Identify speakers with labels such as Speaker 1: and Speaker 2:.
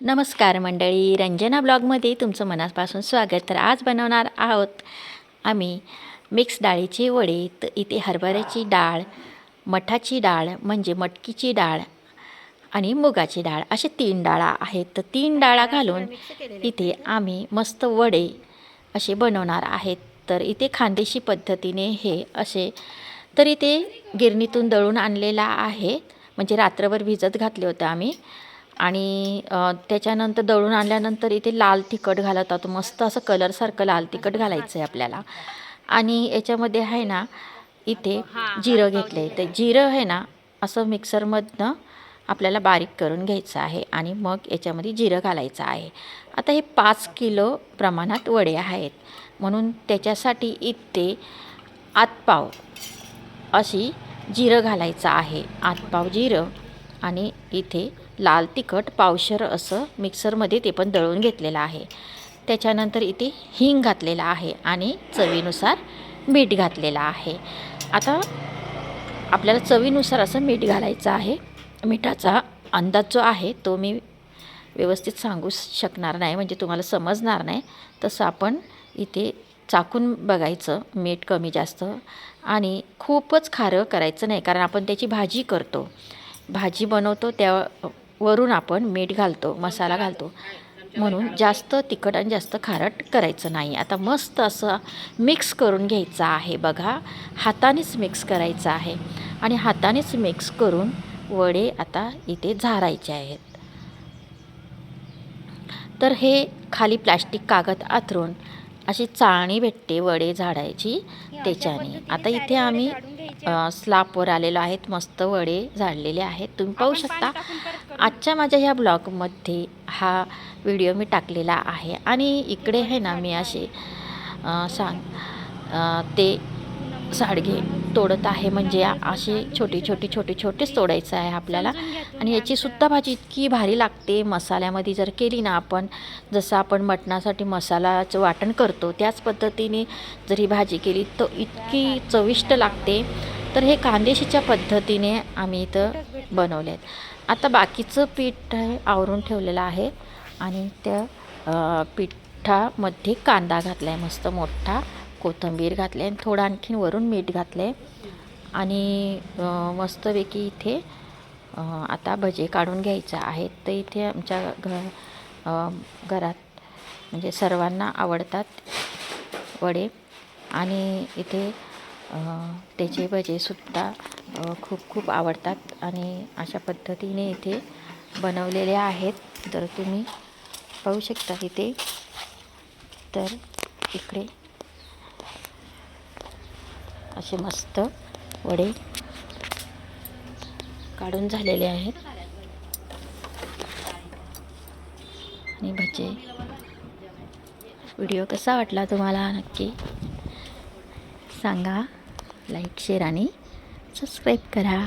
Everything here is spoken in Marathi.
Speaker 1: नमस्कार मंडळी, रंजना ब्लॉगमध्ये तुमचं मनापासून स्वागत. तर आज बनवणार आहोत आम्ही मिक्स डाळीचे वडे. तर इथे हरभऱ्याची डाळ, मठाची डाळ म्हणजे मटकीची डाळ आणि मुगाची डाळ असे 3 डाळा आहेत. तर 3 डाळा घालून इथे आम्ही मस्त वडे असे बनवणार आहेत. तर इथे खानदेशी पद्धतीने हे असे, तर इथे गिरणीतून दळून आणलेला आहे, म्हणजे रात्रभर भिजत घातले होते आम्ही. आणि त्याच्यानंतर दळून आणल्यानंतर इथे लाल तिखट घालत आहोत. मस्त असं कलरसारखं लाल तिखट घालायचं आहे आपल्याला. आणि याच्यामध्ये आहे ना, इथे जिरं घेतलं आहे. तर जिरं आहे ना असं मिक्सरमधनं आपल्याला बारीक करून घ्यायचं आहे आणि मग याच्यामध्ये जिरं घालायचं आहे. आता हे 5 किलो प्रमाणात वडे आहेत, म्हणून त्याच्यासाठी इथे आतपाव अशी जिरं घालायचं आहे. आतपाव जिरं आणि इथे लाल तिखट पावशर असं मिक्सरमध्ये ते पण दळून घेतलेलं आहे. त्याच्यानंतर इथे हिंग घातलेला आहे आणि चवीनुसार मीठ घातलेलं आहे. आता आपल्याला चवीनुसार असं मीठ घालायचं आहे. मिठाचा अंदाज जो आहे तो मी व्यवस्थित सांगू शकणार नाही, म्हणजे तुम्हाला समजणार नाही. तसं आपण इथे चाखून बघायचं, मीठ कमी जास्त. आणि खूपच खारं करायचं नाही, कारण आपण त्याची भाजी करतो, भाजी बनवतो, त्यावरून आपण मीठ घालतो, मसाला घालतो, म्हणून जास्त तिखट आणि जास्त खारट करायचं नाही. आता मस्त असं मिक्स करून घ्यायचं आहे. बघा, हातानेच मिक्स करायचं आहे आणि हातानेच मिक्स करून वडे आता इथे झारायचे आहेत. तर हे खाली प्लॅस्टिक कागद आथरून अशी चाळणी भेटते वडे झाडायची, त्याच्याने. आता इथे आम्ही स्लॅबवर आलेलो आहेत, मस्त वडे झाडलेले आहेत, तुम्ही पाहू शकता. आजच्या माझ्या ह्या ब्लॉगमध्ये हा व्हिडिओ मी टाकलेला आहे. आणि इकडे आहे ना, मी असे ते साडगे तोडत आहे, म्हणजे असे छोटेच तोडायचं आहे आपल्याला. आणि याची सुद्धा भाजी इतकी भारी लागते मसाल्यामध्ये जर केली ना आपण, जसं आपण मटणासाठी मसालाचं वाटण करतो त्याच पद्धतीने जर ही भाजी केली तर इतकी चविष्ट लागते. तर हे खानदेशीच्या पद्धतीने आम्ही इथं बनवले आहेत. आता बाकीचं पीठ आवरून ठेवलेलं आहे आणि त्या पिठामध्ये कांदा घातला आहे मस्त मोठा, कोथिंबीर घातली आणि थोडं आणखीन वरून मीठ घातलं आहे. आणि मस्तपैकी इथे आता भजे काढून घ्यायचे आहेत. तर इथे आमच्या घरात म्हणजे सर्वांना आवडतात वडे, आणि इथे त्याचे भजेसुद्धा खूप आवडतात. आणि अशा पद्धतीने इथे बनवलेले आहेत. तर तुम्ही पाहू शकता इथे. तर इकडे असे मस्त वडे काढून झालेले आहेत आणि भजे. व्हिडिओ कसा वाटला तुम्हाला नक्की सांगा. लाईक, शेअर आणि सबस्क्राईब करा.